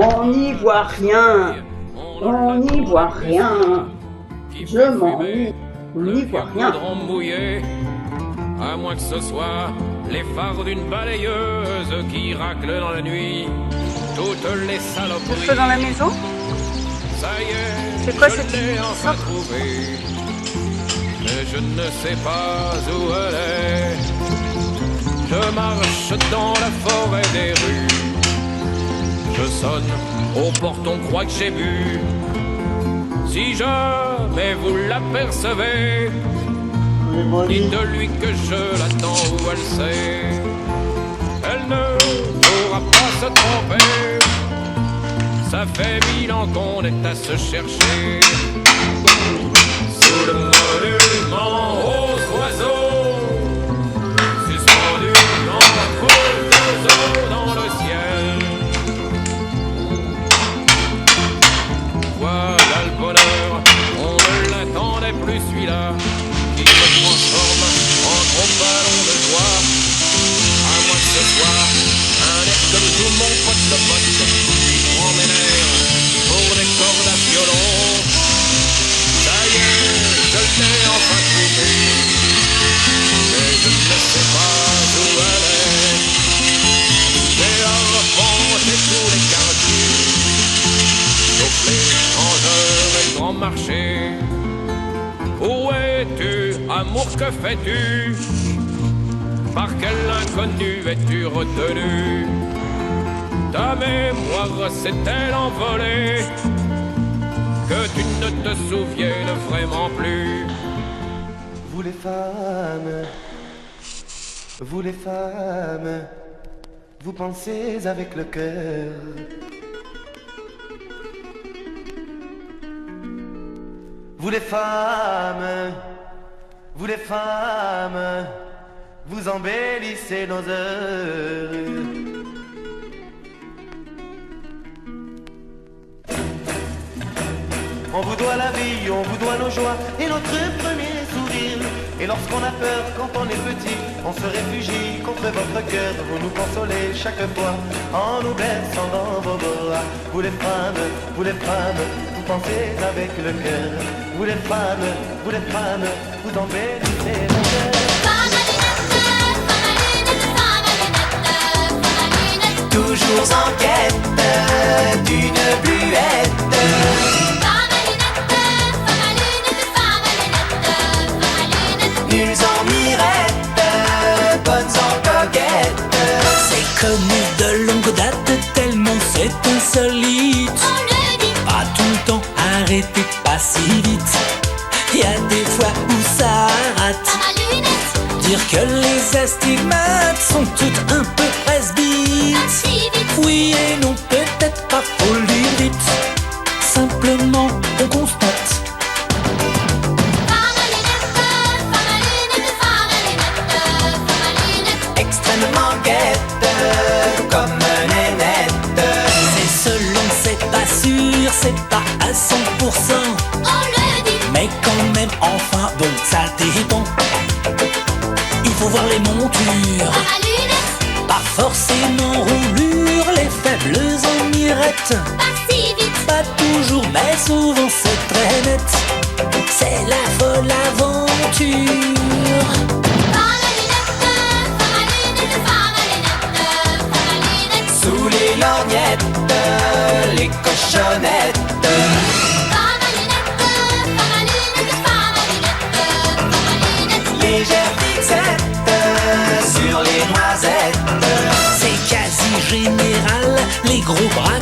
On n'y voit rien. On n'y voit rien. Je m'ennuie. On n'y voit rien. Mouillé, à moins que ce soit les phares d'une balayeuse qui raclent dans la nuit toutes les saloperies. Le feu dans la maison? Ça y est, C'est quoi je cette l'ai enfin sorte? trouvée, mais je ne sais pas où elle est. Je marche dans la forêt des rues, je sonne aux portes, on croit que j'ai bu. Si jamais vous l'apercevez, dites-lui que je l'attends où elle sait. Elle ne pourra pas se tromper, ça fait 1000 ans qu'on est à se chercher. Sous le monument aux oiseaux, suspendu entre deux eaux dans le ciel. Voilà le bonheur, on ne l'attendait plus celui-là, qui me transforme en gros ballon de joie. À moi que ce soit un air comme tout mon pote de pote, qui prend mes nerfs pour des cordes à violon. Ça y est, je l'ai enfin trouvé, mais je ne sais pas où elle est. J'ai arpenté tous les quartiers, sauf les changeurs et grands marchés. Où es-tu, amour, que fais-tu? Par quel inconnu es-tu retenu? Ta mémoire s'est-elle envolée, que tu ne te souviennes vraiment plus? Vous les femmes, vous pensez avec le cœur. Vous les femmes, vous embellissez nos heures. On vous doit la vie, on vous doit nos joies et notre premier sourire. Et lorsqu'on a peur, quand on est petit, on se réfugie contre votre cœur. Vous nous consolez chaque fois en nous berçant dans vos bras. Vous les femmes, vous pensez avec le cœur. Vous les femmes, vous embellissez nos cœurs. Toujours en quête d'une bluette. Nulles en mirettes, bonnes en coquettes. C'est connu de longue date, tellement c'est insolite. Pas tout le temps, arrêtez pas si vite. Y a des fois où ça rate. Dire que les estimates sont toutes un peu presbytes. Oui et non, peut-être pas, faut le dire vite. Simplement, on constate. Extrêmement guette, comme nénette. C'est selon, c'est pas sûr, c'est pas à 100%. Mais quand même, enfin, bon, ça dépend. Il faut voir les montures, pas forcément roulure, les faibles en mirettes. Pas toujours, mais souvent c'est très net. C'est la folle aventure. Sous les lorgnettes, les cochonnettes. Légère fixette sur les noisettes. C'est quasi général, les gros bras